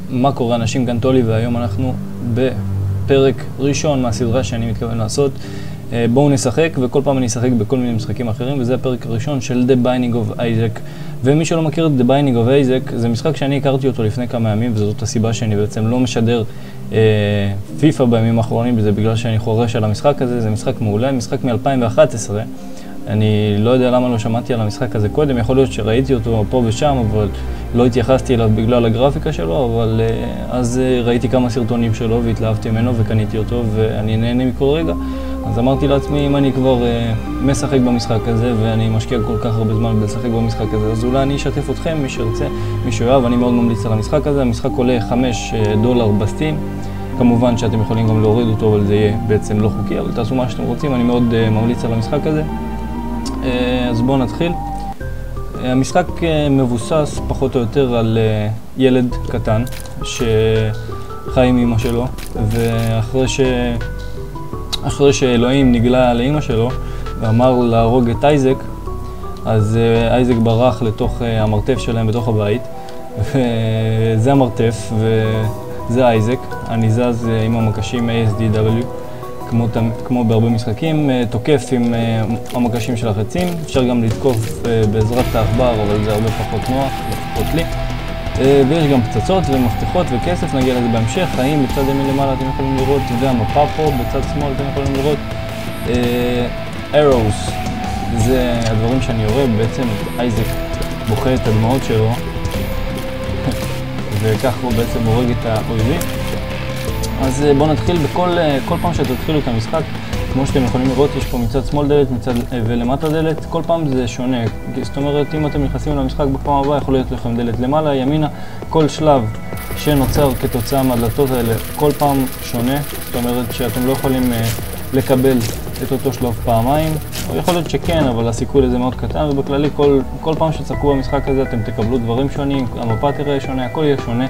מה קורה אנשים, כאן טולי, והיום אנחנו בפרק ראשון מהסדרה שאני מתכוון לעשות. בואו נשחק, וכל פעם אני אשחק בכל מיני משחקים אחרים, וזה הפרק הראשון של The Binding of Isaac. ומי שלא מכיר את The Binding of Isaac, זה משחק שאני הכרתי אותו לפני כמה ימים, וזאת הסיבה שאני בעצם לא משדר פיפה בימים האחרונים, וזה בגלל שאני חורש על המשחק הזה. זה משחק מעולה, משחק מ-2011. אני לא יודע למה לא שמעתי על המשחק הזה קודם, יכול להיות שראיתי אותו פה ושם, אבל לא התייחסתי אליו בגלל הגרפיקה שלו, אבל אז ראיתי כמה סרטונים שלו והתלהבתי ממנו וקניתי אותו ואני נהנה מכל רגע. אז אמרתי לעצמי, אם אני כבר משחק במשחק הזה ואני משקיע כל כך הרבה זמן לשחק במשחק הזה, אז אולי אני אשתף אתכם, מי שרצה, מי שאוהב, אני מאוד ממליץ על המשחק הזה. המשחק עולה $5 בסטים. כמובן שאתם יכולים גם להוריד אותו, אבל זה יהיה בעצם לא חוקי, אבל תעשו מה שאתם רוצים, אני מאוד ממליץ על המשחק הזה. אז בואו נתחיל. המשחק מבוסס פחות או יותר על ילד קטן שחי עם אמא שלו, ואחרי שאלוהים נגלה לאמא שלו ואמר להרוג את אייזק, אז אייזק ברח לתוך המרתף שלהם בתוך הבית, וזה המרתף וזה אייזק. אני זז עם המקשים ASDW כמו בהרבה משחקים, תוקף עם המקשים של החצים. אפשר גם לתקוף בעזרת העכבר, אבל זה הרבה פחות נוח, לפחות לי. ויש גם פצצות ומפתחות וכסף, נגיע לזה בהמשך. חיים בצד ימין למעלה אתם יכולים לראות, והמפה פה בצד שמאל אתם יכולים לראות. arrows, זה הדברים שאני יורה, בעצם אייזק בוכה את הדמעות שלו, וכך הוא בעצם הורג את האויבים. אז בואו נתחיל. כל פעם שתתחילו את המשחק, כמו שאתם יכולים לראות, יש פה מצד שמאל דלת, ולמטה דלת. כל פעם זה שונה. זאת אומרת, אם אתם נכנסים למשחק בפעם הבאה, יכול להיות לכם דלת למעלה, ימינה. כל שלב שנוצר כתוצאה מהדלתות האלה, כל פעם שונה. זאת אומרת שאתם לא יכולים לקבל את אותו שלב פעמיים. או יכול להיות שכן, אבל הסיכוי לזה מאוד קטן, ובכללי כל פעם שתשחקו במשחק הזה אתם תקבלו דברים שונים, המפה תראה שונה, הכל יהיה שונה.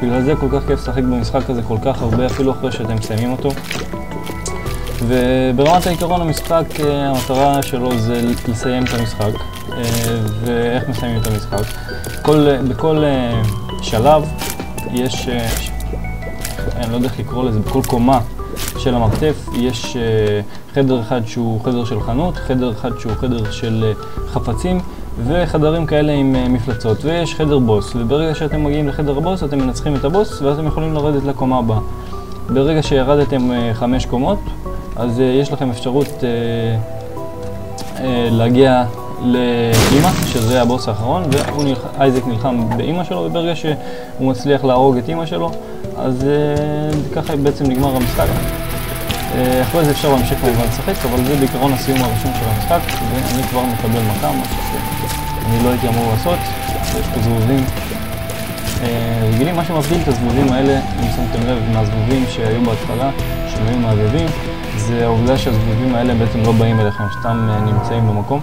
בגלל זה כל כך כיף לשחק במשחק הזה כל כך הרבה, אפילו אחרי שאתם מסיימים אותו. וברמת העיקרון המשחק, המטרה שלו זה לסיים את המשחק. ואיך מסיימים את המשחק? בכל שלב יש, אני לא יודע איך לקרוא לזה, בכל קומה של המרתף יש חדר אחד שהוא חדר של חנות, חדר אחד שהוא חדר של חפצים, וחדרים כאלה עם מפלצות, ויש חדר בוס. וברגע שאתם מגיעים לחדר הבוס אתם מנצחים את הבוס, ואז אתם יכולים לרדת לקומה הבאה. ברגע שירדתם 5 קומות, אז יש לכם אפשרות להגיע לאמא, שזה הבוס האחרון, ואייזק נלחם באמא שלו, וברגע שהוא מצליח להרוג את אמא שלו, אז ככה בעצם נגמר המשחק. אחרי זה אפשר להמשיך כמובן לשחק, אבל זה בעיקרון הסיום הראשון של המשחק, ואני כבר מקבל מכה, משהו שאני לא הייתי אמור לעשות. יש פה זבובים רגילים. מה שמבדיל את הזבובים האלה, אם שמתם לב, מהזבובים שהיו בהתחלה, שהם היו מעבבים, זה העובדה שהזבובים האלה בעצם לא באים אליכם, סתם נמצאים במקום.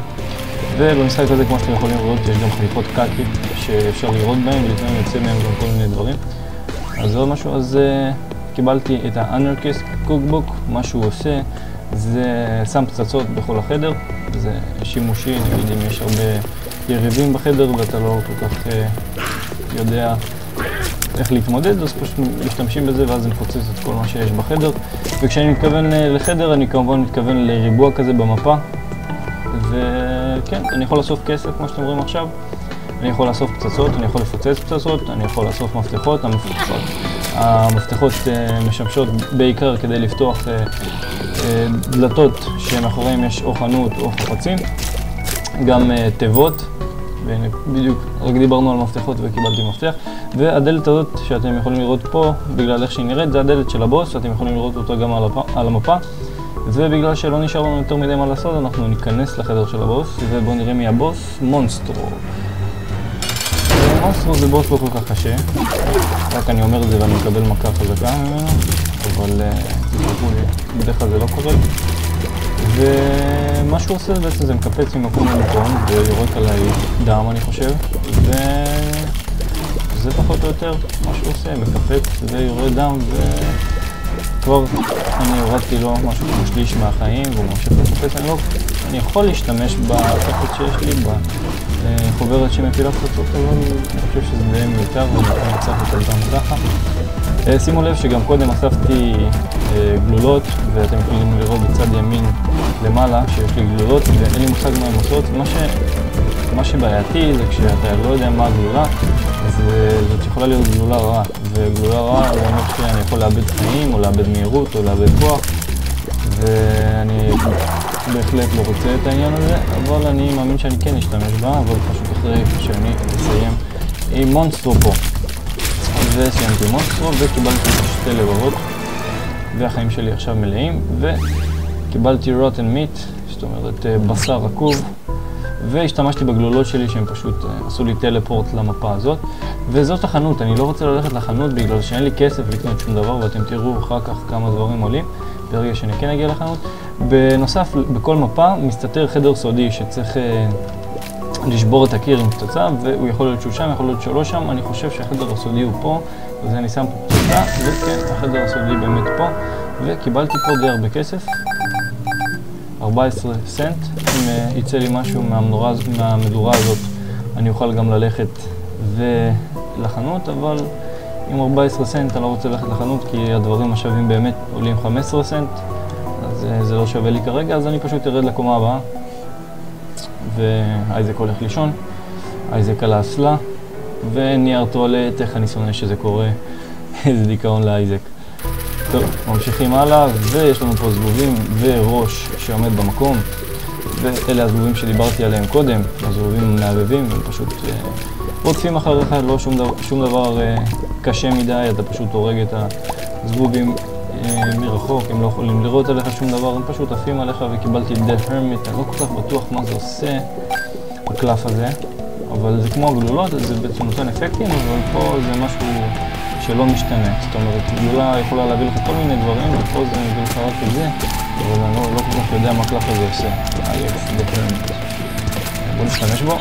ובמשחק הזה, כמו שאתם יכולים לראות, יש גם חליפות קאקי שאפשר לראות בהם, ולפעמים יוצא מהם גם כל מיני דברים. אז עוד משהו, אז קיבלתי את ה-Anarchist Cookbook. מה שהוא עושה זה שם פצצות בכל החדר, זה שימושי, נגיד אם יש הרבה יריבים בחדר ואתה לא כל כך יודע איך להתמודד, אז פשוט משתמשים בזה ואז זה מפוצץ את כל מה שיש בחדר. וכשאני מתכוון לחדר, אני כמובן מתכוון לריבוע כזה במפה, וכן, אני יכול לאסוף כסף כמו שאתם רואים עכשיו, אני יכול לאסוף פצצות, אני יכול לפוצץ פצצות, אני יכול לאסוף מפתחות. המפתחות משמשות בעיקר כדי לפתוח דלתות שמאחוריהם יש או חנות או חפצים, גם תיבות, בדיוק רק דיברנו על מפתחות וקיבלתי מפתח. והדלת הזאת שאתם יכולים לראות פה, בגלל איך שהיא נראית, זה הדלת של הבוס, אתם יכולים לראות אותו גם על המפה. ובגלל שלא נשאר לנו יותר מדי מה לעשות, אנחנו ניכנס לחדר של הבוס, ובואו נראה מי הבוס. מונסטרו. מונסטרו זה בוס לא כל כך קשה, רק אני אומר את זה ואני מקבל מכה חזקה ממנו, אבל תזכרו לי, בדרך כלל זה לא קורה. ומה שהוא עושה בעצם זה מקפץ ממקום למקום ויורק עליי דם, אני חושב, וזה פחות או יותר מה שהוא עושה, מקפץ ויורד דם, וכבר אני הורדתי לו משהו כמו שליש מהחיים והוא ממשיך לקפץ. אני יכול להשתמש באפקט שיש לי חוברת שמפילה פצצות, אבל אני חושב שזה די מיותר, ואני יכול לצרף אותה גם ככה. שימו לב שגם קודם אספתי גלולות, ואתם יכולים לראות בצד ימין למעלה שיש לי גלולות, ואין לי מושג מה הן עושות. מה שבעייתי זה כשאתה לא יודע מה הגלולה, אז זאת יכולה להיות גלולה רעה, וגלולה רעה זה אומר שאני יכול לאבד חיים, או לאבד מהירות, או לאבד כוח, ואני בהחלט לא רוצה את העניין הזה, אבל אני מאמין שאני כן אשתמש בה, אבל פשוט אחרי שאני אסיים עם מונסטרו פה. וסיימתי מונסטרו וקיבלתי שתי לבבות, והחיים שלי עכשיו מלאים, וקיבלתי רוטן מיט, זאת אומרת בשר רקוב, והשתמשתי בגלולות שלי שהם פשוט עשו לי טלפורט למפה הזאת. וזאת החנות, אני לא רוצה ללכת לחנות בגלל שאין לי כסף לקנות שום דבר, ואתם תראו אחר כך כמה דברים עולים ברגע שאני כן אגיע לחנות. בנוסף, בכל מפה מסתתר חדר סודי שצריך לשבור את הקיר עם פצצה, והוא יכול להיות שהוא שם, יכול להיות שהוא לא שם. אני חושב שהחדר הסודי הוא פה, אז אני שם פה פצצה, וכן, החדר הסודי באמת פה, וקיבלתי פה די הרבה כסף, 14 סנט. אם יצא לי משהו מהמדורה הזאת, אני אוכל גם ללכת לחנות, אבל עם 14 סנט אני לא רוצה ללכת לחנות, כי הדברים השווים באמת עולים 15 סנט, אז זה לא שווה לי כרגע, אז אני פשוט ארד לקומה הבאה. ואייזק הולך לישון, אייזק על האסלה, ונייר טואלט, איך אני שונא שזה קורה, איזה דיכאון לאייזק. טוב, ממשיכים הלאה, ויש לנו פה זבובים וראש שעומד במקום, ואלה הזבובים שדיברתי עליהם קודם, הזבובים מעבבים, הם פשוט רודפים אחריך, לא שום דבר קשה מדי, אתה פשוט הורג את הזבובים מרחוק, הם לא יכולים לראות עליך שום דבר, הם פשוט עפים עליך. וקיבלתי Death Hermit, אני לא כל כך בטוח מה זה עושה, הקלף הזה, אבל זה כמו הגלולות, זה בעצם נותן אפקטים, אבל פה זה משהו שלא משתנה. זאת אומרת, גלולה יכולה להביא לך כל מיני דברים, ופה זה מביא לך רק את זה, אבל אני לא כל כך יודע מה הקלף הזה עושה. Death Hermit. בוא נשתמש בו.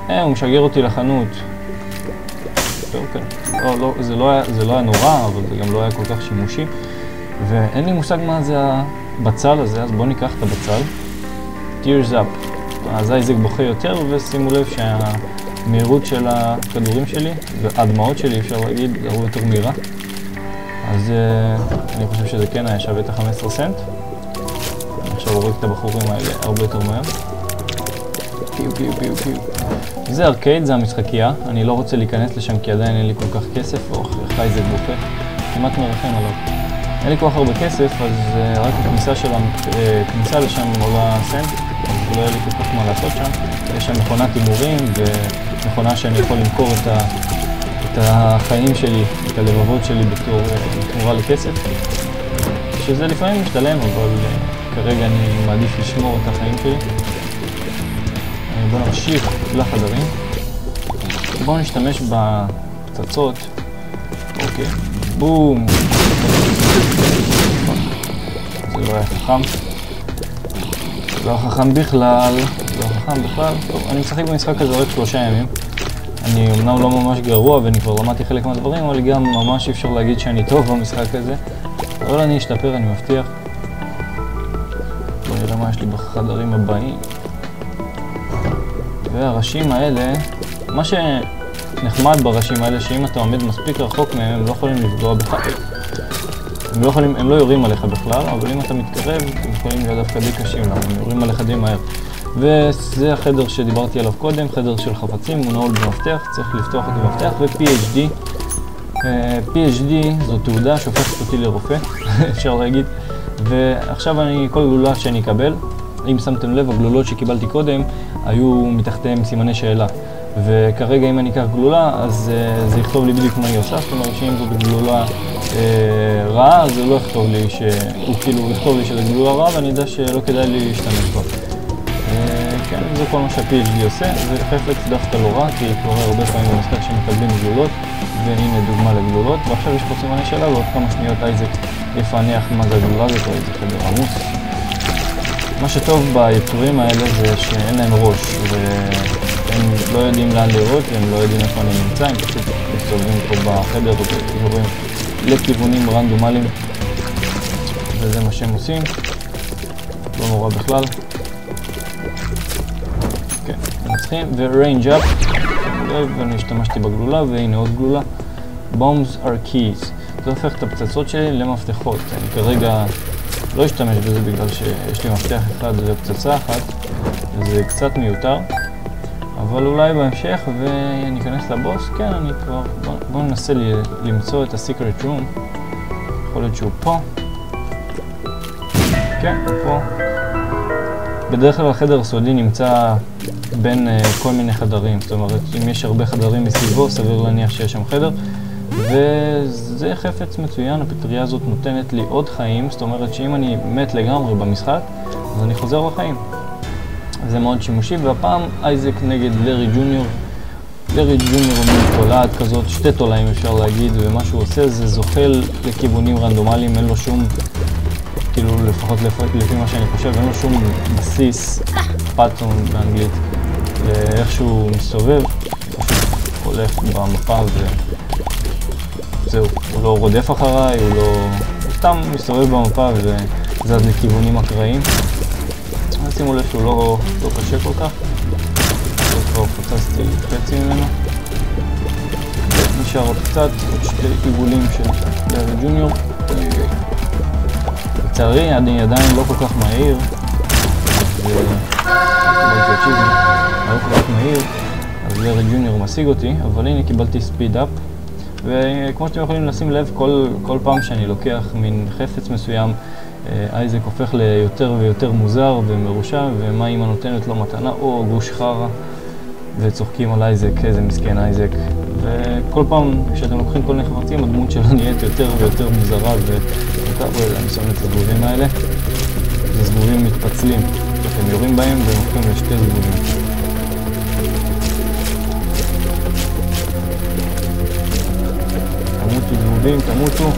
הוא משגר אותי לחנות. טוב, כן. זה לא היה נורא, אבל זה גם לא היה כל כך שימושי. ואין לי מושג מה זה הבצל הזה, אז בואו ניקח את הבצל. Tears up. אז אייזק בוכה יותר, ושימו לב שהמהירות של הכדורים שלי, והדמעות שלי, אפשר להגיד, זה הרבה יותר מהירה. אז אני חושב שזה כן היה שווה את ה-15 סנט. אני עכשיו הורג את הבחורים האלה הרבה יותר מהר. פיו פיו פיו פיו. זה ארקייד, זה המשחקייה, אני לא רוצה להיכנס לשם כי עדיין אין לי כל כך כסף, או איך אייזק בוכה, כמעט מרחם עליו. אין לי כל כך הרבה כסף, אז רק הכניסה לשם עולה סנט, אז לא היה לי כל כך מה לעשות שם. יש שם מכונת הימורים, ומכונה שאני יכול למכור את החיים שלי, את הלבבות שלי בתמורה לכסף, שזה לפעמים משתלם, אבל כרגע אני מעדיף לשמור את החיים שלי. בואו נמשיך לחדרים. בואו נשתמש בפצצות. אוקיי, בום. זה לא היה חכם. לא חכם בכלל. טוב, אני משחק במשחק הזה רק 3 ימים. אני אמנם לא ממש גרוע, ואני כבר למדתי חלק מהדברים, אבל גם ממש אפשר להגיד שאני טוב במשחק הזה. אבל אני אשתפר, אני מבטיח. בואו נראה מה יש לי בחדרים הבאים. והראשים האלה, מה שנחמד בראשים האלה, שאם אתה עומד מספיק רחוק מהם, הם לא יכולים לפגוע בך. הם לא יורים עליך בכלל, אבל אם אתה מתקרב, הם יכולים להיות דווקא די קשים להם, הם יורים עליך די מהר. וזה החדר שדיברתי עליו קודם, חדר של חפצים, הוא נעול במפתח, צריך לפתוח את המפתח, ו-PhD. PhD זו תעודה שהופכת אותי לרופא, אפשר להגיד. ועכשיו כל גלולה שאני אקבל, אם שמתם לב, הגלולות שקיבלתי קודם היו מתחתיהם סימני שאלה. וכרגע אם אני אקח גלולה, אז זה יכתוב לי בדיוק מה היא עושה. זאת אומרת שאם זאת גלולה רעה, אז זה לא יכתוב לי הוא כאילו יכתוב לי שזה גלולה רעה, ואני יודע שלא כדאי לי להשתמש בה. כן, זה כל מה שה-PhD עושה, וחפץ דווקא לא רע, כי קורה הרבה פעמים במשחק שמקבלים גלולות, והנה דוגמה לגלולות. ועכשיו יש פה סימני שאלה, ועוד כמה שניות אייזק יפענח מה זה הגלולה הזאת, או איזה חדר עמוס. מה שטוב ביצורים האלה זה שאין להם ראש, והם לא יודעים לאן לראות, והם לא יודעים איפה אני נמצא, הם פשוט מסתובבים פה בחדר ובאזורים לכיוונים רנדומליים, וזה מה שהם עושים, לא נורא בכלל. כן, מנצחים, ו-range up, ואני השתמשתי בגלולה, והנה עוד גלולה. bombs are keys. זה הופך את הפצצות שלי למפתחות. אני כרגע לא אשתמש בזה בגלל שיש לי מפתח אחד ופצצה אחת, וזה קצת מיותר. אבל אולי בהמשך, ואני אכנס לבוס, כן, אני כבר... בואו ננסה למצוא את ה-secret room. יכול להיות שהוא פה. כן, הוא פה. בדרך כלל החדר הסודי נמצא בין כל מיני חדרים. זאת אומרת, אם יש הרבה חדרים מסביבו, סביר להניח שיש שם חדר. וזה חפץ מצוין, הפטריה הזאת נותנת לי עוד חיים. זאת אומרת שאם אני מת לגמרי במשחק, אז אני חוזר לחיים. זה מאוד שימושי, והפעם אייזק נגד לארי ג'וניור. לארי ג'וניור הוא מין תולעת כזאת, שתי תולעים אפשר להגיד, ומה שהוא עושה זה זוחל לכיוונים רנדומליים, אין לו שום, כאילו לפחות לפי מה שאני חושב, אין לו שום בסיס, פאטרן באנגלית, לאיך שהוא מסתובב, הולך במפה וזהו, הוא לא רודף אחריי, הוא לא... סתם מסתובב במפה וזז לכיוונים אקראיים. שימו לב שהוא לא קשה כל כך. כבר פוצצתי חצי ממנו. נשאר עוד קצת, עוד שתי עיגולים של לארי ג'וניור. לצערי, אני עדיין לא כל כך מהיר. לא כל כך מהיר, אז לארי ג'וניור משיג אותי, אבל הנה קיבלתי ספיד אפ. וכמו שאתם יכולים לשים לב, כל פעם שאני לוקח מין חפץ מסוים, אייזק הופך ליותר ויותר מוזר ומרושע, ומה אמא נותנת לו מתנה או גוש חרה, וצוחקים על אייזק, איזה מסכן אייזק. וכל פעם כשאתם לוקחים כל מיני חפצים, הדמות שלו נהיית יותר ויותר מוזרה, אני שם את הזבובים האלה. זה זבובים מתפצלים, אתם יורים בהם והם הופכים לשתי זבובים. תמותו זבובים, תמותו.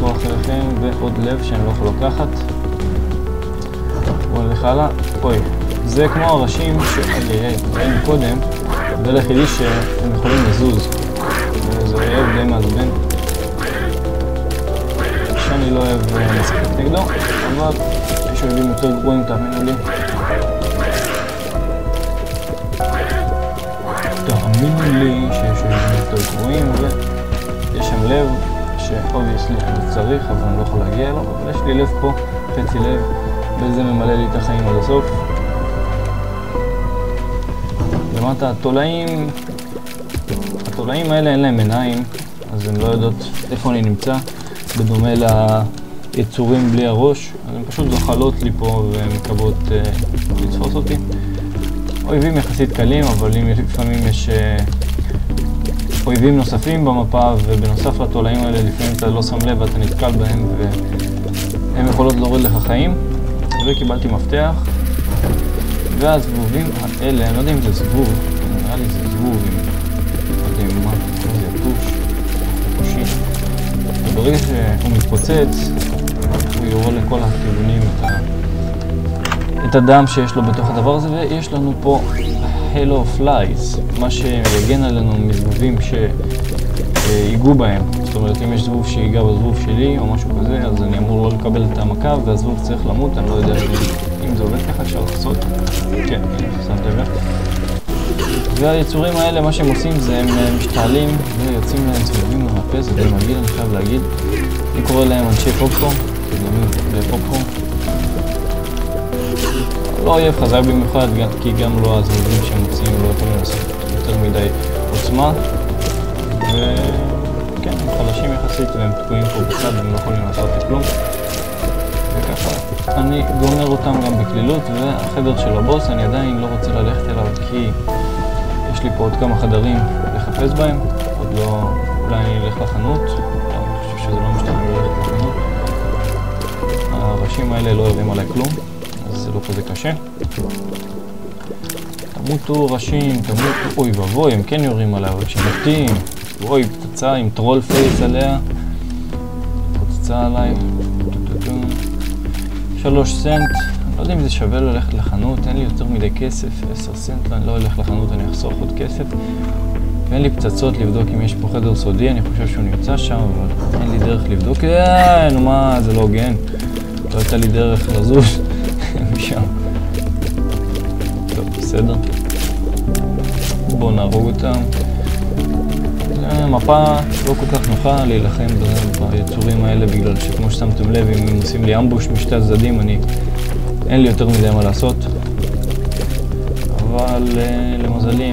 כוח אליכם, ועוד לב שאני לא יכול לקחת. בואו נלך הלאה. אוי, זה כמו הראשים שראינו קודם, זה היחידי שהם יכולים לזוז. וזה אוהב די מעצבן. שאני לא אוהב לשחק נגדו, אבל יש אוהבים יותר גרועים, תאמינו לי. תאמינו לי שיש אוהבים יותר גרועים, ויש שם לב. שאובייסלי אני צריך, אבל אני לא יכול להגיע אליו, אבל יש לי לב פה, חצי לב, וזה ממלא לי את החיים עד הסוף. למטה התולעים האלה אין להם עיניים, אז הן לא יודעות איפה אני נמצא, בדומה ליצורים בלי הראש, אז הן פשוט זוחלות לי פה ומקוות לתפוס אותי. אויבים יחסית קלים, אבל לפעמים יש אויבים נוספים במפה, ובנוסף לתולעים האלה לפעמים אתה לא שם לב ואתה נתקל בהם והם יכולות להוריד לך חיים. וקיבלתי מפתח, והזבובים האלה, אני לא יודע אם זה זבוב, נראה לי זה זבוב, לא יודע מה, זה יתוש, יתושי. וברגע שהוא מתפוצץ, הוא יורה לכל הכיוונים את הדם שיש לו בתוך הדבר הזה, ויש לנו פה Halo Flies, מה שיגן עלינו מזבובים שיגעו בהם. זאת אומרת, אם יש זבוב שיגע בזבוב שלי או משהו כזה, אז אני אמור לא לקבל את המכה, והזבוב צריך למות. אני לא יודע אם זה עובד ככה, אפשר לעשות. כן, שמתם לב. והיצורים האלה, מה שהם עושים זה הם משתעלים ויוצאים להם זבובים מרפא, זה די מגעיל, אני חייב להגיד. אני קורא להם אנשי פופקורן, דומים לפופקורן. לא אויב חזק במיוחד, כי גם לא הזבובים שהם מוציאים לא יכולים לעשות יותר מדי עוצמה. וכן, הם חלשים יחסית והם תקועים פה בצד, הם לא יכולים לעשות כלום. וככה, אני גומר אותם גם בקלילות, והחדר של הבוס אני עדיין לא רוצה ללכת אליו כי יש לי פה עוד כמה חדרים לחפש בהם. עוד לא, אולי אני אלך לחנות, אני חושב שזה לא משתנה ללכת לחנות. הראשים האלה לא יורים עליי כלום. זה לא כזה קשה. תמותו ראשים, תמותו... אוי ובוי, הם כן יורים עליו, אבל כשמתים. אוי, פצצה עם טרול פייס עליה. פצצה עליי. 3 סנט. אני לא יודע אם זה שווה ללכת לחנות, אין לי יותר מדי כסף. 10 סנט, אני לא אלך לחנות, אני אחסוך עוד כסף. ואין לי פצצות לבדוק אם יש פה חדר סודי, אני חושב שהוא נמצא שם, אבל אין לי דרך לבדוק. נו מה, זה לא הוגן. לא הייתה לי דרך לזוז. משם. בסדר. בואו נהרוג אותם. מפה לא כל כך נוחה להילחם ביצורים האלה, בגלל שכמו ששמתם לב, אם הם עושים לי אמבוש משתי הצדדים, אין לי יותר מדי מה לעשות. אבל למזלי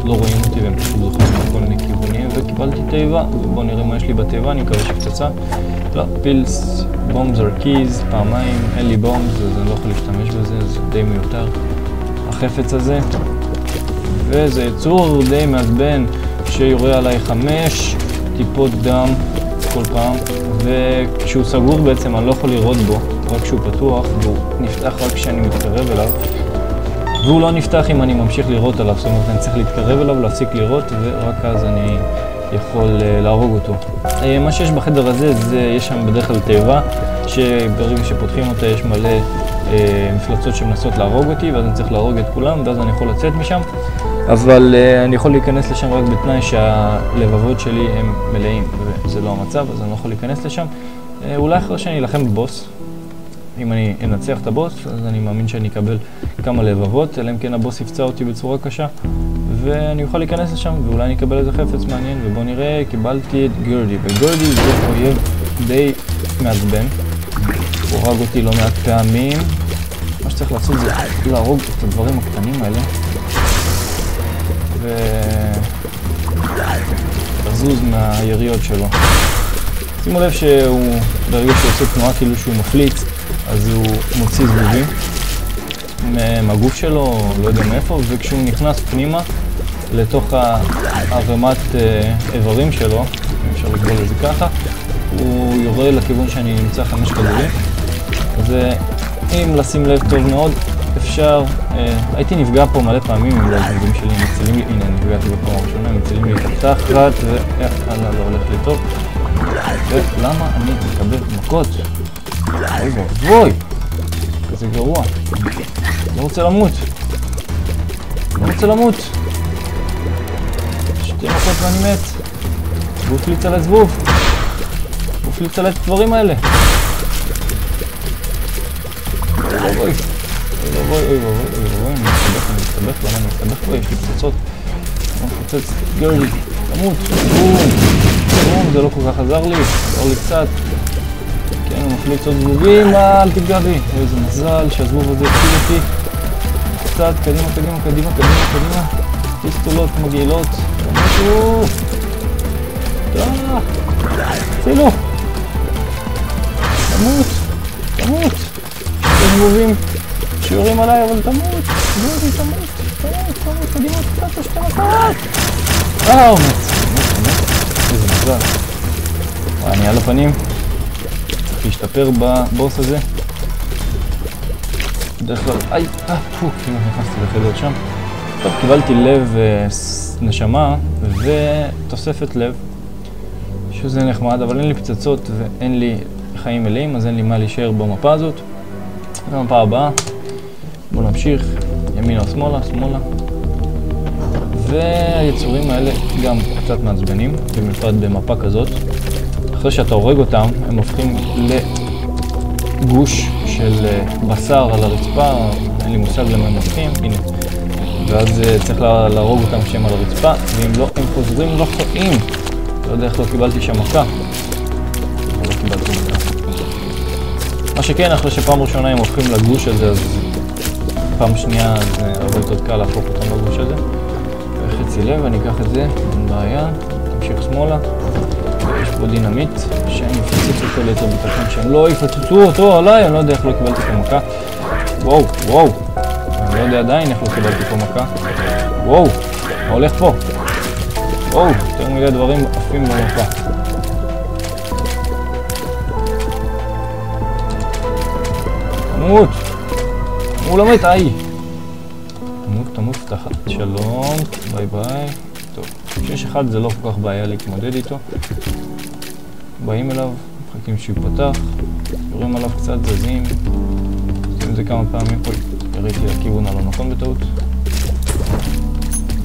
לא רואים אותי והם פשוט זוכרים מכל מיני כיוונים, וקיבלתי תיבה. בואו נראה מה יש לי בתיבה, אני מקווה שפצצה. לא, פילס, בומס or keys, פעמיים, אין לי בומס, אז אני לא יכול להשתמש בזה, זה די מיותר. החפץ הזה, וזה יצור די מעצבן שיורה עליי 5 טיפות דם כל פעם, וכשהוא סגור בעצם אני לא יכול לראות בו, רק כשהוא פתוח, והוא נפתח רק כשאני מתקרב אליו, והוא לא נפתח אם אני ממשיך לראות עליו, זאת אומרת אני צריך להתקרב אליו, להפסיק לראות, ורק אז אני יכול להרוג אותו. מה שיש בחדר הזה, יש שם בדרך כלל תיבה, שברגע שפותחים אותה יש מלא מפלצות שמנסות להרוג אותי, ואז אני צריך להרוג את כולם, ואז אני יכול לצאת משם. אבל אני יכול להיכנס לשם רק בתנאי שהלבבות שלי הם מלאים, וזה לא המצב, אז אני לא יכול להיכנס לשם. אולי אחרי שאני אלחם בבוס, אם אני אנצח את הבוס, אז אני מאמין שאני אקבל כמה לבבות, אלא אם כן הבוס יפצע אותי בצורה קשה, ואני אוכל להיכנס לשם, ואולי אני אקבל איזה חפץ מעניין, ובוא נראה, קיבלתי את גורדי, וגורדי זה אויב די מעצבן, הוא הרג אותי לא מעט פעמים. מה שצריך לעשות זה להרוג את הדברים הקטנים האלה, ולזוז מהיריות שלו. שימו לב שהוא, ברגע שהוא עושה תנועה כאילו שהוא מפליץ, אז הוא מוציא זבובים מהגוף שלו, לא יודע מאיפה, וכשהוא נכנס פנימה לתוך הרמת איברים שלו, אפשר לקרוא לזה ככה, הוא יורה לכיוון שאני נמצא 5 כדורים. אז אם לשים לב טוב מאוד, אפשר, הייתי נפגע פה מלא פעמים עם הזבובים שלי, הם מצילים לי, הנה נפגעתי בפעם הראשונה, הם מצילים לי את התחת, ויאללה, לא הולך לי טוב. ולמה אני מקבל מכות? אוי ואבוי! כזה גרוע. לא רוצה למות. לא רוצה למות. 2 מכות ואני מת. והוא פליץ על הזבוב. הוא פליץ על הדברים האלה. אוי ואבוי. אוי ואבוי. אני מסתבך, למה אני מסתבך פה? יש לי פצצות. אני מפוצץ גרלי. למות. בום, זה לא כל כך עזר לי. עזר לי קצת. כן, הוא מחליץ עוד זבובים, אל תיגע בי. איזה מזל שהזבוב הזה התחיל אותי. קצת, קדימה. פיסטולות מגעילות. משהו. צילו. תמות. יש זבובים שיורים עליי, אבל תמות. תמות. קדימה, קצת, 2 מכות. הוא מת. איזה מזל. אני על הפנים. צריך להשתפר בבוס הזה. בדרך כלל, כאילו נכנסתי לחדר שם. טוב, קיבלתי לב נשמה ותוספת לב, שזה נחמד, אבל אין לי פצצות ואין לי חיים מלאים, אז אין לי מה להישאר במפה הזאת. במפה הבאה, בואו נמשיך, ימינה או שמאלה. והיצורים האלה גם קצת מעצבנים, במיוחד במפה כזאת. אחרי שאתה הורג אותם, הם הופכים לגוש של בשר על הרצפה, אין לי מושג למה הם הופכים, הנה. ואז צריך להרוג אותם כשהם על הרצפה, ואם לא, הם חוזרים לחיים. לא יודע איך לא קיבלתי שם מכה. לא קיבלתי מכה. מה שכן, אחרי שפעם ראשונה הם הופכים לגוש הזה, אז פעם שנייה זה הרבה יותר קל להפוך אותם לגוש הזה. חצי לב, אני אקח את זה, אין בעיה, תמשיך שמאלה. יש פה דינמיט, שאני אפצץ אותו ליתר ביטחון, שהם לא יפצצו אותו עליי, אני לא יודע איך לא קיבלתי פה מכה. וואו, אני לא יודע עדיין איך לא קיבלתי פה מכה. וואו, מה הולך פה? וואו, יותר מדי דברים עפים במפה. תמות! הוא לא מת, תמות, תחת. שלום, ביי. טוב, 6-1 זה לא כל כך בעיה להתמודד איתו. באים אליו, מחכים שהוא פתח, יורים עליו קצת, זזים. עושים זה כמה פעמים. יריתי לכיוון הלא נכון בטעות.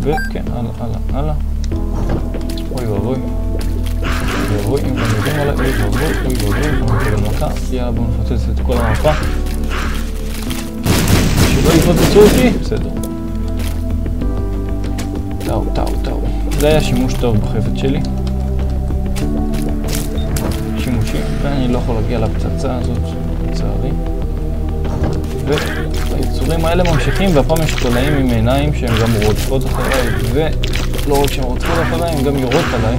וכן, הלאה. אוי ואבוי, אם אני יודעים עליי, אוי ואבוי, אני מקבל מכה. יאללה, בואו נפוצץ את כל המפה. שלא יפוצצו אותי, בסדר. טאו. זה היה שימוש טוב בחפץ שלי. שימושים, ואני לא יכול להגיע לפצצה הזאת, לצערי. והיצורים האלה ממשיכים, והפעם יש תולעים עם עיניים שהן גם רודפות אחריי, ולא רק שהן רודפות אחריי, הן גם יורות עליי.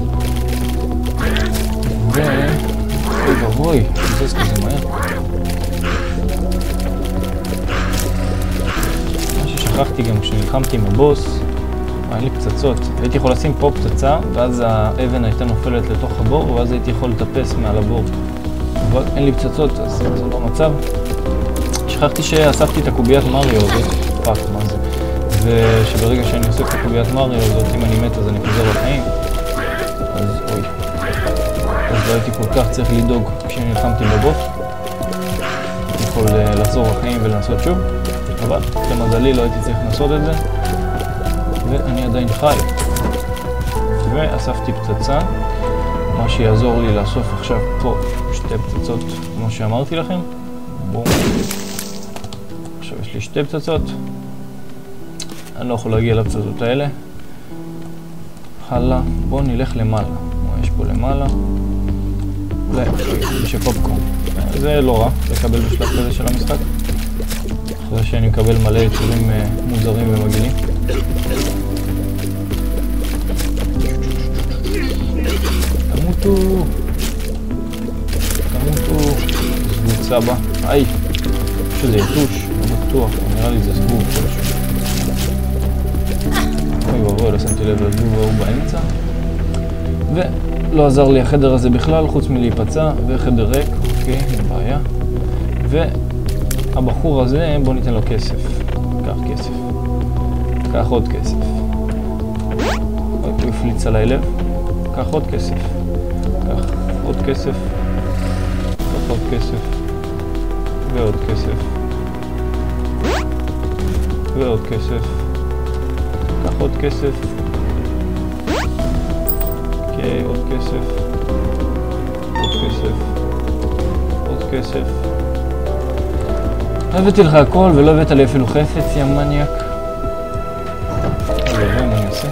אוי ואבוי, זה כזה מהר. מה ששכחתי גם כשנלחמתי עם הבוס, היה לי פצצות. הייתי יכול לשים פה פצצה, ואז האבן הייתה נופלת לתוך הבור, ואז הייתי יכול לטפס מעל הבור. אבל אין לי פצצות, אז זה לא מצב. שכחתי שאספתי את הקוביית מריו הזאת, פאק, מה זה? ושברגע שאני אוסף את הקוביית מריו הזאת, אם אני מת אז אני חוזר לחיים. אז אוי. אז לא הייתי כל כך צריך לדאוג כשנלחמתי בבוס. אני יכול לחזור לחיים ולנסות שוב, אבל למזלי לא הייתי צריך לנסות את זה. ואני עדיין חי. ואספתי פצצה, מה שיעזור לי לאסוף עכשיו פה שתי פצצות, כמו שאמרתי לכם. בום. עכשיו יש לי שתי פצצות. אני לא יכול להגיע לפצצות האלה. הלאה, בואו נלך למעלה. יש פה למעלה. יש פופקורן. זה לא רע, לקבל בשלב כזה של המשחק. אחרי שאני מקבל מלא יצורים מוזרים ומגעילים. תמותו. זבוב סבא. היי. שזה יתוש, לא בטוח. נראה לי זה זבוב. אוי ואבוי, לא שמתי לב לזבוב והוא באמצע. ולא עזר לי החדר הזה בכלל, חוץ מלהיפצע, וחדר ריק, אוקיי, אין בעיה. והבחור הזה, בוא ניתן לו כסף. קח כסף. קח עוד כסף. הוא הפליץ עליי לב. קח עוד כסף. קח עוד כסף. קח עוד כסף. ועוד כסף. ועוד כסף. קח עוד כסף. אוקיי, עוד כסף. עוד כסף. עוד כסף. הבאתי לך הכל ולא הבאת לי אפילו חפץ, יא מניאק. אוי ואבוי, מה אני אעשה?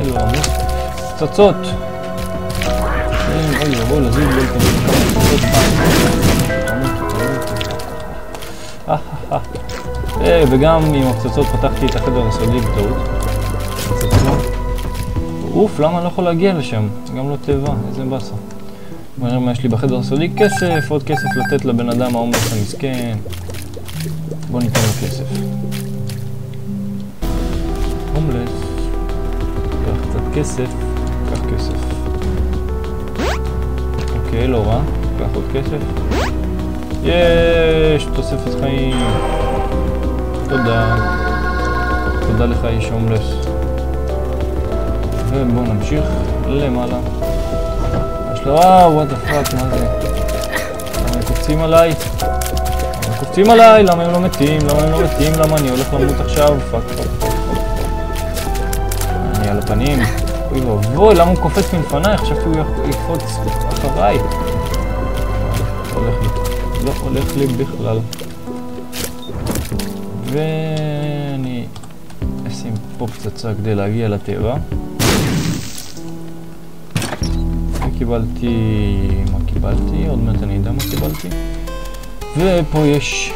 לא עמוס. פצצות! אוי ואבוי, לזיג לא לקבל כמה פצצות פעם. וגם עם הפצצות פתחתי את החדר הסודי בטעות. אוף, למה אני לא יכול להגיע לשם? גם לא טבע, איזה בסה. בוא נראה מה יש לי בחדר הסודי. כסף, עוד כסף לתת לבן אדם ההומלס המסכן. בוא ניתן לו כסף. הומלס. קח קצת כסף. קח כסף. אוקיי, לא רע. קח עוד כסף. יש! תוספת חיים. תודה. תודה לך איש הומלס. ובואו נמשיך למעלה. יש לו, וואט דה פאק, מה זה? למה הם קופצים עליי? למה הם קופצים עליי? למה הם לא מתים? למה אני הולך למות עכשיו? פאק. אני על הפנים. אוי ואבוי, למה הוא קופץ מלפניי? חשבתי הוא יקפוץ אחריי. לא הולך לי בכלל. ואני אשים פה פצצה כדי להגיע לטבע. מה קיבלתי? עוד מעט אני יודע מה קיבלתי. ופה יש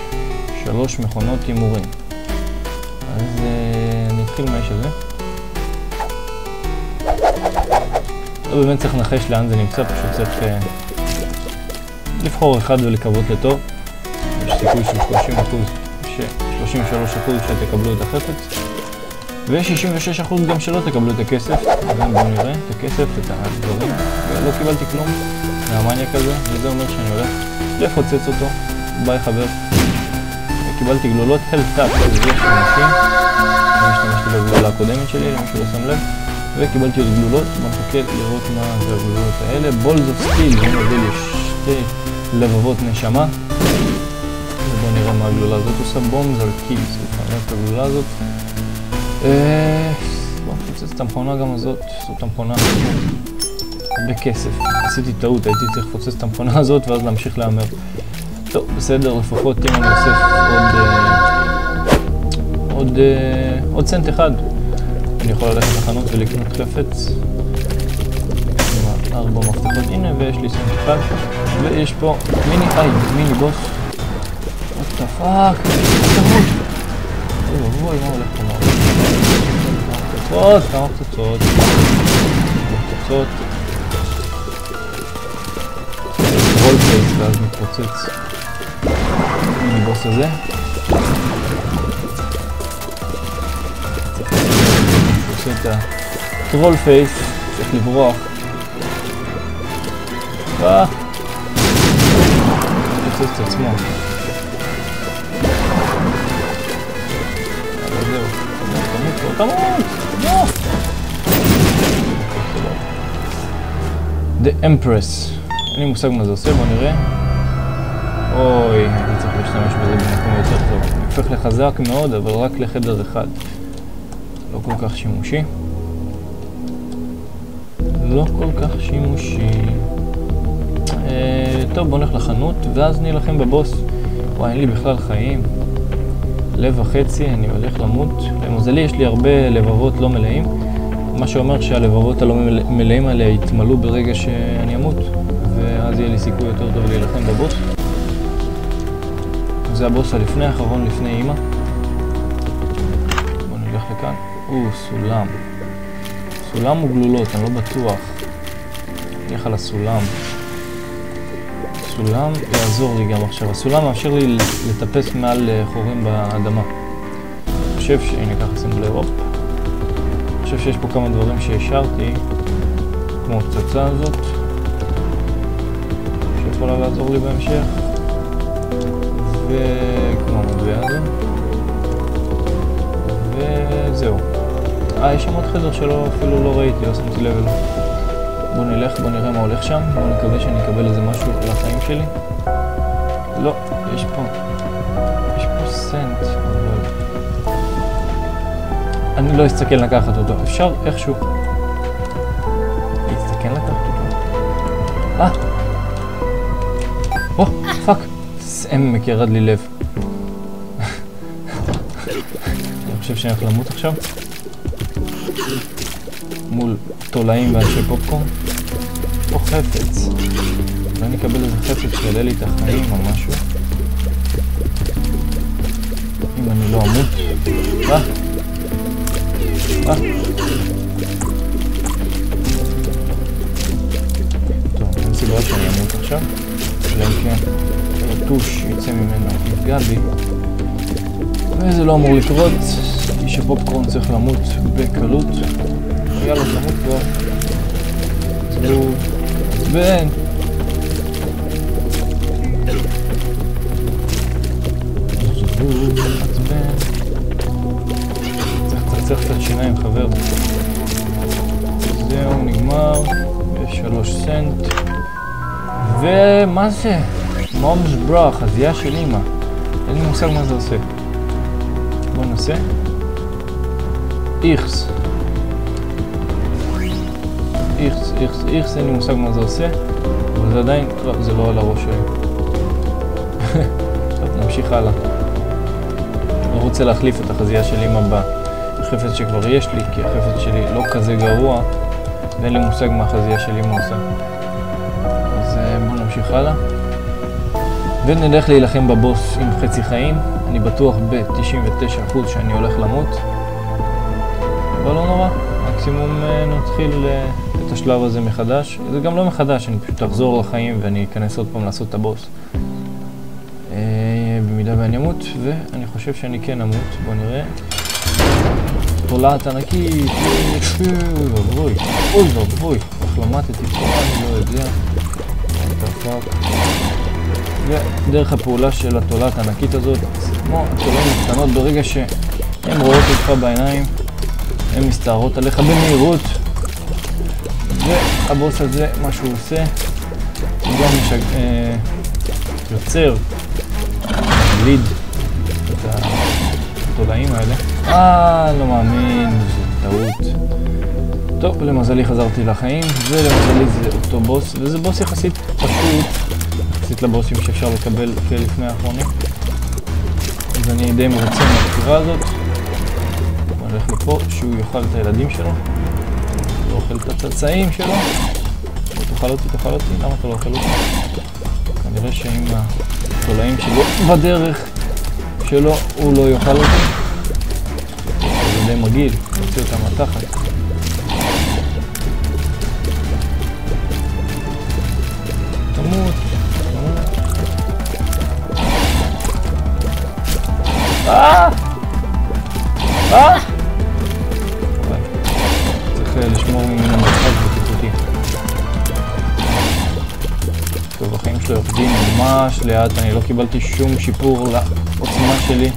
3 מכונות הימורים. אז אני אתחיל מהאיש הזה. לא באמת צריך לנחש לאן זה נמצא, פשוט צריך לבחור אחד ולקוות לטוב. יש סיכוי של 33% שתקבלו את החפץ. ו-66% גם שלא תקבלו את הכסף. אז בואו נראה את הכסף, את הדברים. ולא קיבלתי כלום מהמניאק הזה, וזה אומר שאני הולך לפוצץ אותו. ביי חבר. קיבלתי גלולות הלטאפ, זה שימושי. אני השתמשתי בגלולה הקודמת שלי, למישהו לא שם לב. וקיבלתי עוד גלולות, מחכה לראות מה זה הגלולות האלה. בולס אוף סטיל, זה מביא לי 2 לבבות נשמה. ובואו נראה מה הגלולה הזאת עושה. בומס על קיבס, לפעמים את הגלולה הזאת. בואו נפוצץ את המכונה גם הזאת, זאת המכונה בכסף. עשיתי טעות, הייתי צריך לפוצץ את המכונה הזאת ואז להמשיך להמר. טוב, בסדר, לפחות אם אני אוסף עוד סנט אחד. אני יכול ללכת לחנות ולקנות חפץ. עם 4 מפתחות, הנה, ויש לי סנט אחד. ויש פה מיני בוס. what the fuck? אוי, מה הולך פה? כמה פצצות. רול פייס, ואז מתפוצץ. מיני בוס הזה. עושה את הטרול פייס, צריך לברוח. תפסס את עצמו. אבל זהו, תמות! The Empress. אין לי מושג מה זה עושה, בוא נראה. אוי, הייתי צריך להשתמש בזה במקום יותר טוב. הופך לחזק מאוד, אבל רק לחדר אחד. לא כל כך שימושי. טוב, בוא נלך לחנות, ואז נלחם בבוס. וואי, אין לי בכלל חיים. לב וחצי, אני הולך למות. למזלי, יש לי הרבה לבבות לא מלאים. מה שאומר שהלבבות הלא מלאים האלה יתמלאו ברגע שאני אמות. ואז יהיה לי סיכוי יותר טוב להילחם בבוס. זה הבוס הלפני האחרון, לפני אמא. בוא נלך לכאן. סולם. סולם וגלולות, אני לא בטוח. נלך על הסולם. הסולם יעזור לי גם עכשיו. הסולם מאפשר לי לטפס מעל חורים באדמה. אני חושב הנה ככה שימו לב, אני חושב שיש פה כמה דברים שהשארתי, כמו הפצצה הזאת, שיכולה לעזור לי בהמשך, וכמו המטבע הזה, וזהו. יש שם עוד חדר שלא אפילו לא ראיתי, לא שמתי לב אליו. בוא נלך, בוא נראה מה הולך שם, בוא נקווה שאני אקבל איזה משהו לחיים שלי. לא, יש פה סנט, אבל אני לא אסתכל לקחת אותו, אפשר איכשהו להסתכל לקחת אותו. פאק, סעמק ירד לי לב. אני חושב שאני הולך למות עכשיו מול תולעים ואנשי פופקורן. פה חפץ, אולי נקבל איזה חפץ שיעלה לי את החיים או משהו, אם אני לא אמות. טוב, אין סיבה שאני אמות עכשיו, אלא אם כן רטוש יצא ממנו יפגע בי, וזה לא אמור לקרות. איש הפופקורן צריך למות בקלות. יאללה, תמות כבר. עצבן. צריך קצת שיניים, חבר. זהו, נגמר. יש 3 סנט. ומה זה? מומס ברה, חזייה של אמא. אין לי מושג מה זה עושה. בוא נעשה. איכס, אין לי מושג מה זה עושה, אבל זה עדיין, לא, זה לא על הראש שלי. טוב, נמשיך הלאה. אני רוצה להחליף את החזייה של אמא בחפץ שכבר יש לי, כי החפץ שלי לא כזה גרוע, ואין לי מושג מה החזייה של אמא עושה. אז בואו נמשיך הלאה. ונלך להילחם בבוס עם חצי חיים. אני בטוח ב-99% שאני הולך למות. אבל לא נורא, מקסימום נתחיל את השלב הזה מחדש. זה גם לא מחדש, אני פשוט אחזור לחיים ואני אכנס עוד פעם לעשות את הבוס. במידה ואני אמות, ואני חושב שאני כן אמות. בוא נראה. תולעת ענקית, אוי ואבוי, איך למדתי פה, אני לא יודע. ודרך הפעולה של התולעת הענקית הזאת, כמו התולעים הקטנות, ברגע שהן רואות אותך בעיניים, הן מסתערות עליך במהירות. והבוס הזה, מה שהוא עושה, הוא גם יוצר ליד את התולעים האלה. לא מאמין, זה טעות. טוב, למזלי חזרתי לחיים, ולמזלי זה אותו בוס, וזה בוס יחסית פשוט, יחסית לבוסים שאפשר לקבל כלפני האחרונים. אז אני די מרוצה מהבחירה הזאת. הולך לפה שהוא יאכל את הילדים שלו. הוא אוכל את הצאצאים שלו. תאכל אותי, תאכל אותי. למה אתה לא אוכל אותי? כנראה שעם התולעים שלו בדרך שלו הוא לא יאכל אותי. זה די מגעיל, נוציא אותם מהתחת. תמות. צריך לשמור ממנו מרחק בטיחותי. טוב, החיים שלו יורדים ממש לאט, אני לא קיבלתי שום שיפור לעוצמה שלי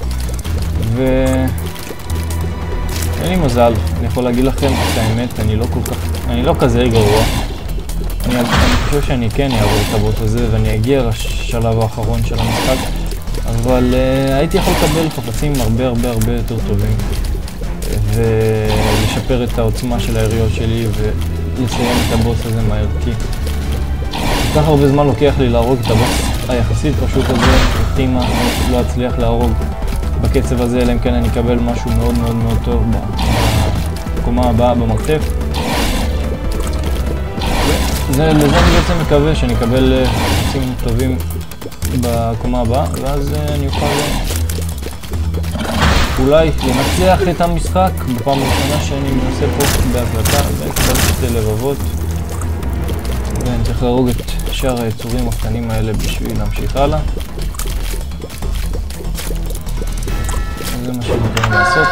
ואין לי מזל. אני יכול להגיד לכם את האמת, אני לא כזה גרוע. אני חושב שאני כן אעבור את הבוט הזה ואני אגיע לשלב האחרון של המשחק, אבל הייתי יכול לקבל חפצים הרבה יותר טובים ולשפר את העוצמה של היריות שלי ולסיים את הבוס הזה מהר, כי כל כך הרבה זמן לוקח לי להרוג את הבוס היחסית פשוט הזה. תימה אני לא אצליח להרוג בקצב הזה, אלא אם כן אני אקבל משהו מאוד טוב בקומה הבאה במרתף. לזה אני בעצם מקווה שאני אקבל חפצים טובים בקומה הבאה, ואז אני אוכל אולי לנצח את המשחק בפעם הראשונה שאני מנסה פה בהקלטה, וקיבלתי שתי לבבות ואני צריך להרוג את שאר היצורים הקטנים האלה בשביל להמשיך הלאה. זה מה שאני מתכוון לעשות.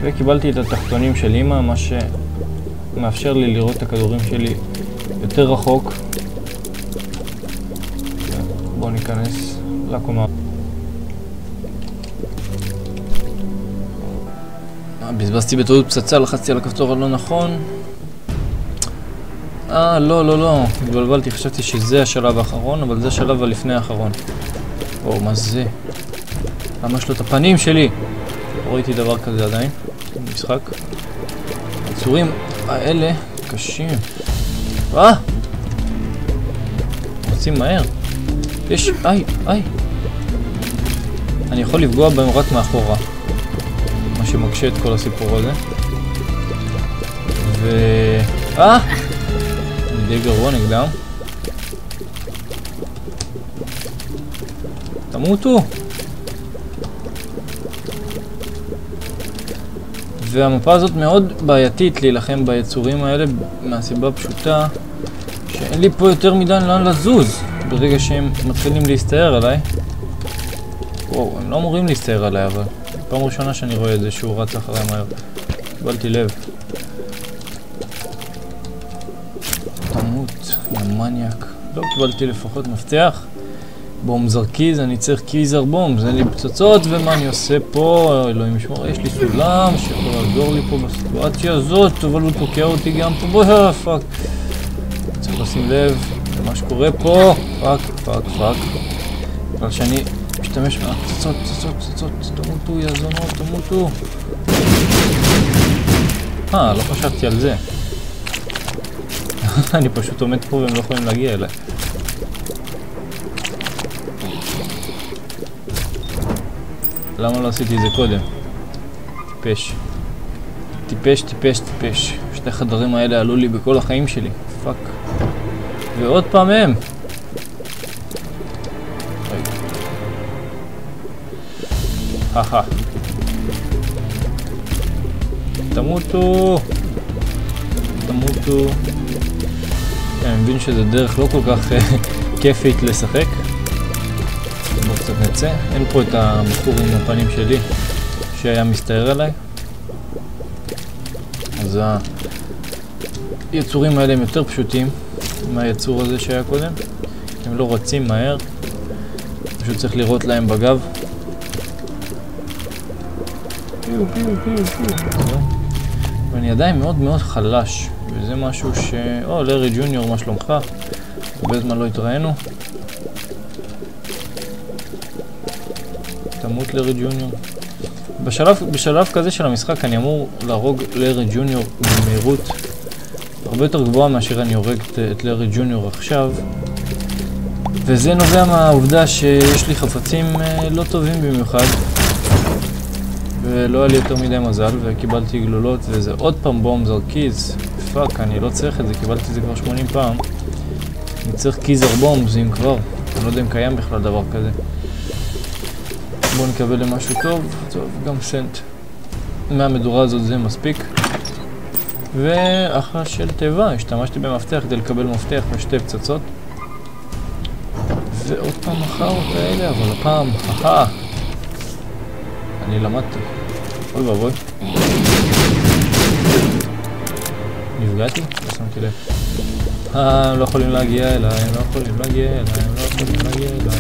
וקיבלתי את התחתונים של אמא, מה שמאפשר לי לראות את הכדורים שלי יותר רחוק. בואו ניכנס לקומה. בזבזתי בטעות פצצה, לחצתי על הכפתור הלא נכון. לא, התבלבלתי, חשבתי שזה השלב האחרון, אבל זה השלב הלפני האחרון. או, מה זה? למה יש לו את הפנים שלי? לא ראיתי דבר כזה עדיין במשחק. הצורים האלה קשים. רוצים מהר. יש, איי. אני יכול לפגוע בהם רק מאחורה, מה שמקשה את כל הסיפור הזה. אני די גרוע נגדם. תמותו. והמפה הזאת מאוד בעייתית להילחם ביצורים האלה מהסיבה פשוטה שאין לי פה יותר מדי לאן לזוז ברגע שהם מתחילים להסתער עליי. וואו, הם לא אמורים להסתער עליי, אבל פעם ראשונה שאני רואה את זה שהוא רץ אחרי מהר. קיבלתי לב. תמות, יא מניאק. לא קיבלתי לפחות מפתח. בום זרקיז, אני צריך קיזר בום, זה לי פצצות, ומה אני עושה פה? אלוהים ישמור, יש לי סולם שיכול לעזור לי פה בסיטואציה הזאת, אבל הוא תוקע אותי גם פה, בואי, פאק. צריך לשים לב למה שקורה פה, פאק. אבל שאני משתמש מהפצצות, תמותו, יא זונות, תמותו. לא חשבתי על זה. אני פשוט עומד פה והם לא יכולים להגיע אליי. למה לא עשיתי את זה קודם? טיפש. שתי חדרים האלה עלו לי בכל החיים שלי. פאק. ועוד פעם הם. תמותו. אני מבין שזה דרך לא כל כך כיפית לשחק. בואו קצת נצא. אין פה את הבחור עם הפנים שלי שהיה מסתער עליי. אז היצורים האלה הם יותר פשוטים מהיצור הזה שהיה קודם. הם לא רצים מהר. פשוט צריך לראות להם בגב. ואני עדיין מאוד חלש. וזה משהו ש... לארי ג'וניור, מה שלומך? הרבה זמן לא התראינו. תמות לארי ג'וניור. בשלב כזה של המשחק אני אמור להרוג לארי ג'וניור במהירות הרבה יותר גבוהה מאשר אני הורג את לארי ג'וניור עכשיו. וזה נובע מהעובדה שיש לי חפצים לא טובים במיוחד. ולא היה לי יותר מדי מזל, וקיבלתי גלולות, וזה עוד פעם בום זרקיז. פאק, אני לא צריך את זה, קיבלתי את זה כבר 80 פעם. אני צריך קיזר בומס, אם כבר. אני לא יודע אם קיים בכלל דבר כזה. בואו נקבל למשהו טוב. טוב, גם סנט. מהמדורה הזאת זה מספיק. ואחלה של טבע, השתמשתי במפתח כדי לקבל מפתח ושתי פצצות. ועוד פעם החרות האלה, אבל הפעם, אני למדתי. אוי ואבוי. נפגעתי? לא שמתי לב. הם לא יכולים להגיע אליי, הם לא יכולים להגיע אליי, הם לא יכולים להגיע אליי.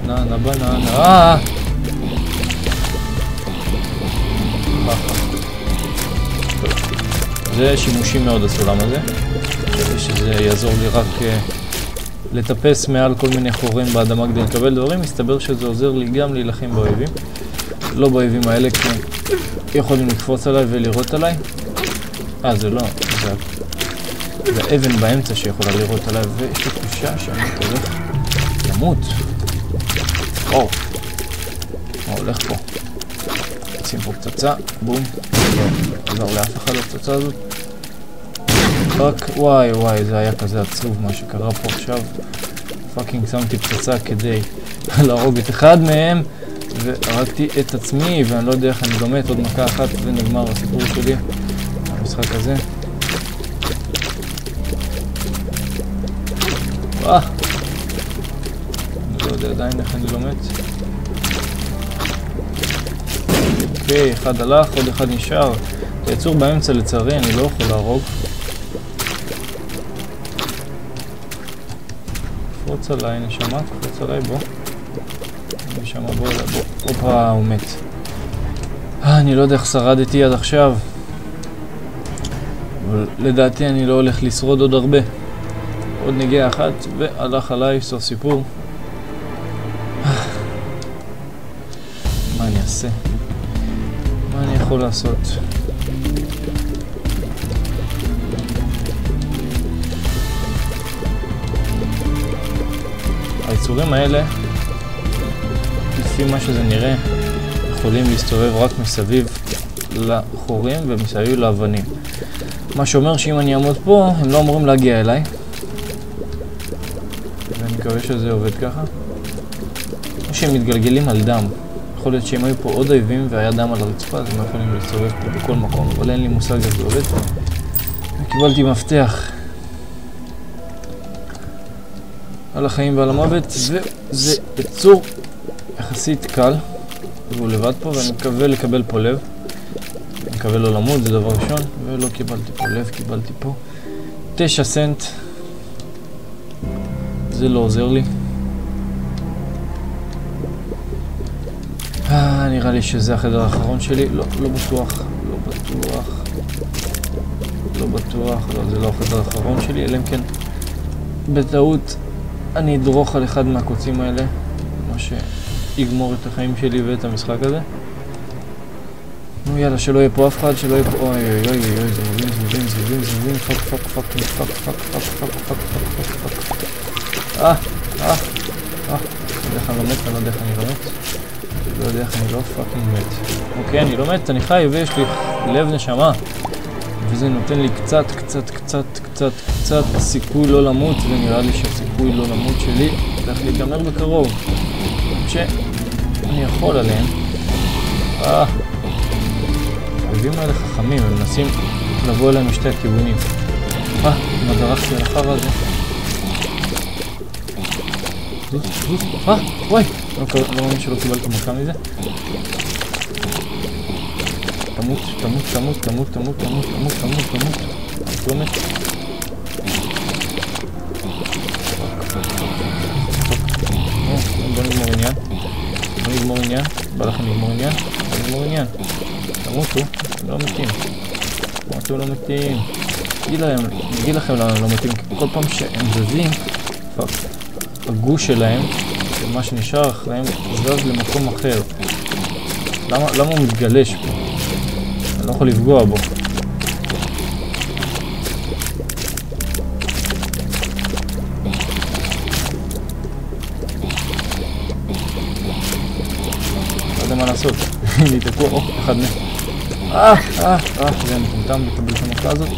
ננה בננה, זה שימושי מאוד הסולם הזה. חשבתי שזה יעזור לי רק לטפס מעל כל מיני חורים באדמה כדי לקבל דברים. מסתבר שזה עוזר לי גם להילחם באויבים. לא באויבים האלה, כי יכולים לקפוץ עליי ולירות עליי. זה לא, זה אבן באמצע שיכולה לירות עליי, ויש לי תחושה שאני הולך למות. מה הולך פה? נשים פה פצצה, בום. לא עזר לאף אחד לפצצה הזאת. רק וואי, זה היה כזה עצוב מה שקרה פה עכשיו. פאקינג שמתי פצצה כדי להרוג את אחד מהם, והרגתי את עצמי, ואני לא יודע איך אני לומד עוד מכה אחת ונגמר הסיפור שלי. המשחק הזה. אני לא יודע עדיין איך אני לומד. אוקיי, אחד הלך, עוד אחד נשאר. היצור באמצע לצערי, אני לא יכול להרוג. קפוץ עליי, נשמה, קפוץ עליי, בוא. נשמה, בוא. הופה, הוא מת. אני לא יודע איך שרדתי עד עכשיו. אבל לדעתי אני לא הולך לשרוד עוד הרבה. עוד נגיעה אחת, והלך עליי, סוף סיפור. מה אני אעשה? מה אני יכול לעשות? היצורים האלה, לפי מה שזה נראה, יכולים להסתובב רק מסביב לחורים ומסביב לאבנים. מה שאומר שאם אני אעמוד פה, הם לא אמורים להגיע אליי. ואני מקווה שזה עובד ככה. או שהם מתגלגלים על דם. יכול להיות שאם היו פה עוד אויבים והיה דם על הרצפה, אז הם יכולים להסתובב פה בכל מקום, אבל אין לי מושג איך זה עובד. וקיבלתי מפתח על החיים ועל המוות, וזה יצור יחסית קל, והוא לבד פה, ואני מקווה לקבל פה לב. אני מקווה לא למות, זה דבר ראשון, ולא קיבלתי פה לב, קיבלתי פה 9 סנט. זה לא עוזר לי. נראה לי שזה החדר האחרון שלי. לא בטוח. לא, זה לא החדר האחרון שלי, אלא אם כן בטעות אני אדרוך על אחד מהקוצים האלה, מה שיגמור את החיים שלי ואת המשחק הזה. נו יאללה, שלא יהיה פה אף אחד, שלא יהיה פה... אוי, זבובים, פאק. אני לא יודע איך אני לא פאקינג מת. אוקיי, אני לא מת, אני חי ויש לי לב נשמה. וזה נותן לי קצת סיכוי לא למות, ונראה לי שהסיכוי לא למות שלי הולך להיגמר בקרוב. שאני יכול עליהם. האויבים האלה חכמים, הם מנסים לבוא אליהם משתי הכיוונים. מה דרכתי על החרא הזה? וואי! לא מאמין שלא קיבלתי מכה מזה. תמות. לא מת. בוא נגמור עניין. בא לכם לגמור עניין. תמותו, לא מתים. נגיד לכם למה לא מתים, כל פעם שהם זזים, הגוש שלהם, מה שנשאר אחריהם, זז למקום אחר. למה הוא מתגלש פה? אני לא יכול לפגוע בו. לא יודע מה לעשות. אני תקוע, אחד מהם. זה מטומטם לקבל את המכה הזאת.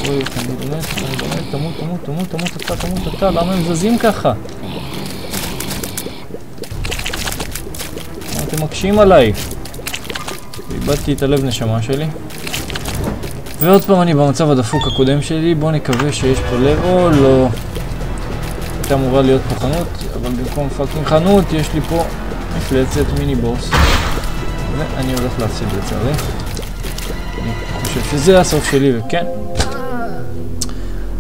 אוי, אני באמת, תמות אתה, למה הם זזים ככה? מה אתם מקשים עליי? איבדתי את הלב נשמה שלי. ועוד פעם אני במצב הדפוק הקודם שלי, בואו נקווה שיש פה לב או לא. הייתה אמורה להיות פה חנות, אבל במקום פאקינג חנות יש לי פה מפלצת מיני בוס. ואני הולך להפסיד לצערי. אני חושב שזה הסוף שלי, וכן.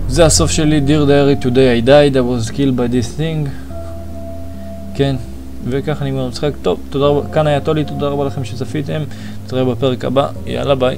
זה הסוף שלי, Dear Diary, today I died, I was killed by this thing. כן, וככה נגמר המשחק. טוב, תודה רבה, כאן היה טולי, תודה רבה לכם שצפיתם. נתראה בפרק הבא, יאללה ביי.